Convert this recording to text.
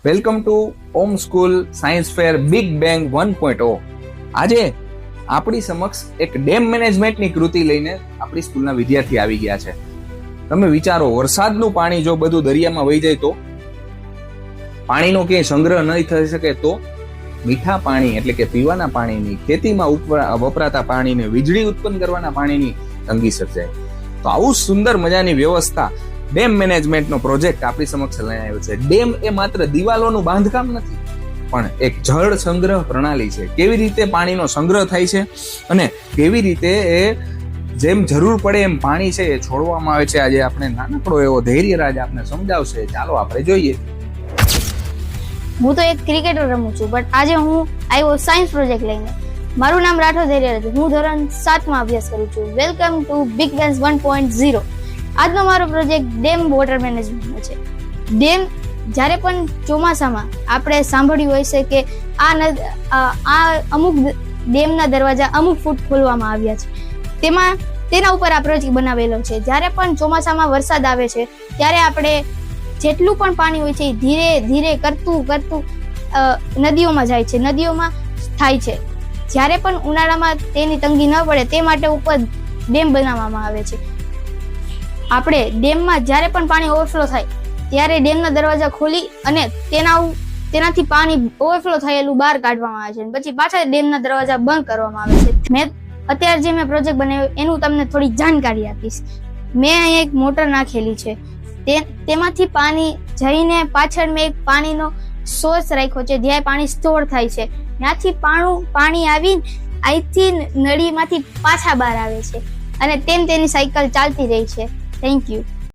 Welcome to Om school science fair big bang 1.0. આજે આપણી સમક્ષ એક ડેમ મેનેજમેન્ટની કૃતિ લઈને આપણી સ્કૂલના વિદ્યાર્થી આવી ગયા છે. તમે વિચારો, વરસાદનું પાણી જો બધું દરિયામાં વહી જાય તો, પાણીનો ક્યાંય સંગ્રહ નહીં થઈ શકે તો, મીઠા પાણી એટલે કે પીવાના પાણીની, ખેતીમાં વપરાતા પાણીને, વીજળી ઉત્પન્ન કરવાના પાણીની તંગી સર્જાય. તો આવું સુંદર મજાની વ્યવસ્થા ડેમ મેનેજમેન્ટનો પ્રોજેક્ટ આપણી સમક્ષ લઈને આવ્યો છે. ડેમ એ માત્ર દિવાલોનું બાંધકામ નથી, પણ એક જળ સંગ્રહ પ્રણાલી છે. કેવી રીતે પાણીનો સંગ્રહ થાય છે અને કેવી રીતે એ જેમ જરૂર પડે એમ પાણી છે એ છોડવામાં આવે છે, આજે આપણે નાનકડો એવો ધૈર્યરાજ આપણે સમજાવશે. ચાલો આપણે જોઈએ. હું તો એક ક્રિકેટર રમું છું, બટ આજે હું આવ્યો સાયન્સ પ્રોજેક્ટ લઈને. મારું નામ રાઠોડ ધૈર્યરાજ, હું ધોરણ 7 માં અભ્યાસ કરું છું. Welcome to big bang 1.0. આજનો મારો પ્રોજેક્ટ ડેમ વોટર મેનેજમેન્ટનો છે. ડેમ, જ્યારે પણ ચોમાસામાં આપણે સાંભળ્યું હોય છે કે આ અમુક ડેમના દરવાજા અમુક ફૂટ ખોલવામાં આવ્યા છે. તેના ઉપર આ પ્રોજેક્ટ બનાવેલો છે. જ્યારે પણ ચોમાસામાં વરસાદ આવે છે ત્યારે આપણે જેટલું પણ પાણી હોય છે ધીરે ધીરે કરતું નદીઓમાં જાય છે, નદીઓમાં થાય છે. જ્યારે પણ ઉનાળામાં તેની તંગી ન પડે તે માટે ઉપર ડેમ બનાવવામાં આવે છે. આપણે ડેમમાં જ્યારે પણ પાણી ઓવરફ્લો થાય ત્યારે ડેમના દરવાજા ખોલી અને તેનાથી પાણી ઓવરફ્લો થયેલું બહાર કાઢવામાં આવે છે, પછી પાછા ડેમના દરવાજા બંધ કરવામાં આવે છે. મેં પ્રોજેક્ટ બનાવ્યો એનું તમને થોડી જાણકારી આપીશ. મેં અહીંયા એક મોટર નાખેલી છે, તેમાંથી પાણી જઈને પાછળ મેં એક પાણીનો સોર્સ રાખ્યો છે જ્યાં પાણી સ્ટોર થાય છે. ત્યાંથી પાણી આવીને અહીંથી નળીમાંથી પાછા બહાર આવે છે અને તેની સાયકલ ચાલતી રહી છે. Thank you.